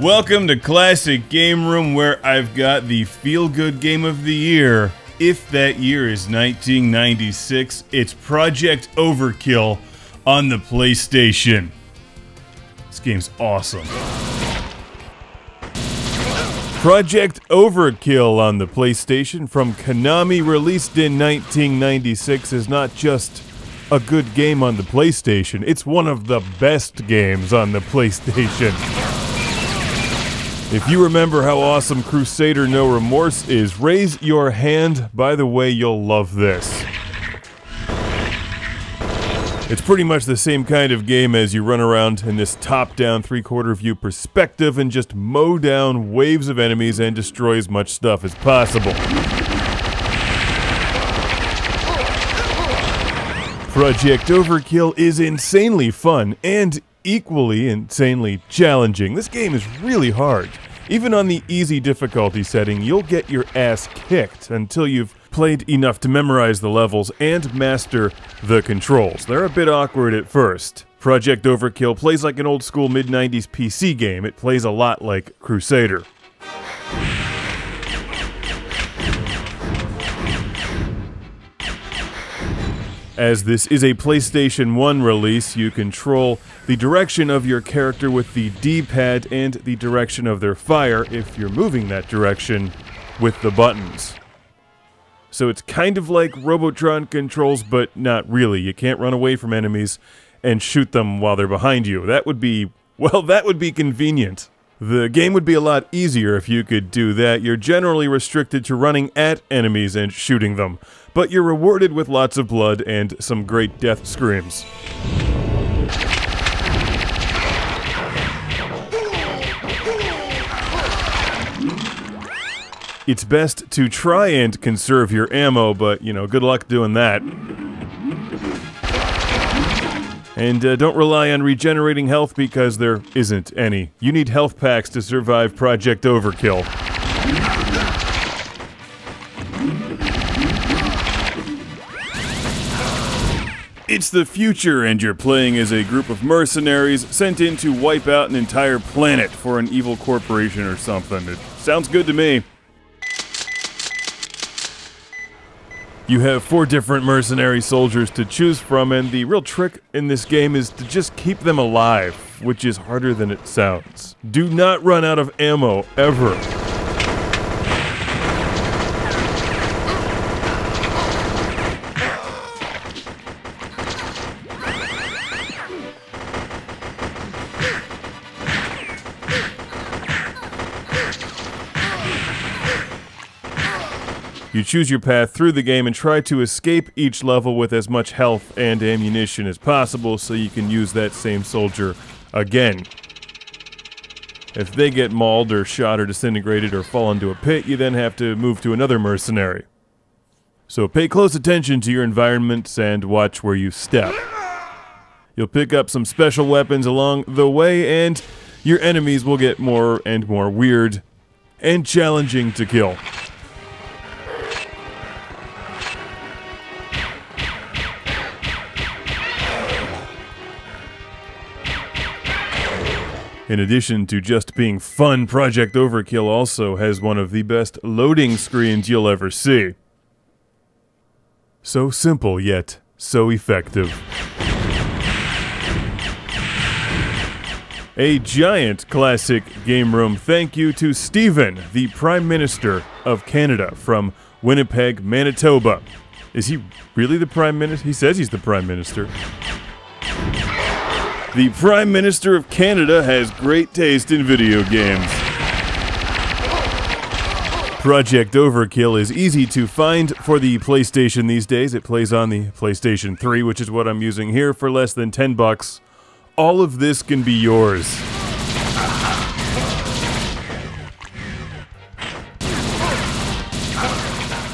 Welcome to Classic Game Room, where I've got the feel-good game of the year. If that year is 1996, it's Project Overkill on the PlayStation. This game's awesome. Project Overkill on the PlayStation from Konami, released in 1996, is not just a good game on the PlayStation, it's one of the best games on the PlayStation. If you remember how awesome Crusader No Remorse is, raise your hand. By the way, you'll love this. It's pretty much the same kind of game as you run around in this top-down, three-quarter view perspective and just mow down waves of enemies and destroy as much stuff as possible. Project Overkill is insanely fun and equally insanely challenging. This game is really hard. Even on the easy difficulty setting, you'll get your ass kicked until you've played enough to memorize the levels and master the controls. They're a bit awkward at first. Project Overkill plays like an old-school mid-90s PC game. It plays a lot like Crusader. As this is a PlayStation 1 release, you control the direction of your character with the D-pad and the direction of their fire if you're moving that direction with the buttons. So it's kind of like Robotron controls, but not really. You can't run away from enemies and shoot them while they're behind you. That would be, well, that would be convenient. The game would be a lot easier if you could do that. You're generally restricted to running at enemies and shooting them, but you're rewarded with lots of blood and some great death screams. It's best to try and conserve your ammo, but, you know, good luck doing that. And don't rely on regenerating health because there isn't any. You need health packs to survive Project Overkill. It's the future, and you're playing as a group of mercenaries sent in to wipe out an entire planet for an evil corporation or something. It sounds good to me. You have 4 different mercenary soldiers to choose from, and the real trick in this game is to just keep them alive, which is harder than it sounds. Do not run out of ammo, ever. You choose your path through the game and try to escape each level with as much health and ammunition as possible so you can use that same soldier again. If they get mauled or shot or disintegrated or fall into a pit, you then have to move to another mercenary. So pay close attention to your environments and watch where you step. You'll pick up some special weapons along the way, and your enemies will get more and more weird and challenging to kill. In addition to just being fun, Project Overkill also has one of the best loading screens you'll ever see. So simple, yet so effective. A giant Classic Game Room thank you to Stephen, the Prime Minister of Canada from Winnipeg, Manitoba. Is he really the Prime Minister? He says he's the Prime Minister. The Prime Minister of Canada has great taste in video games. Project Overkill is easy to find for the PlayStation these days. It plays on the PlayStation 3, which is what I'm using here, for less than $10. All of this can be yours.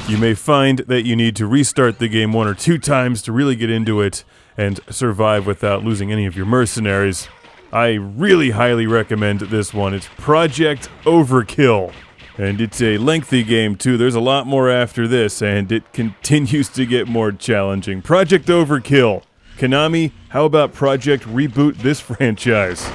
You may find that you need to restart the game 1 or 2 times to really get into it and survive without losing any of your mercenaries. I really highly recommend this one. It's Project Overkill. And it's a lengthy game too. There's a lot more after this, and it continues to get more challenging. Project Overkill. Konami, how about Project Reboot this franchise?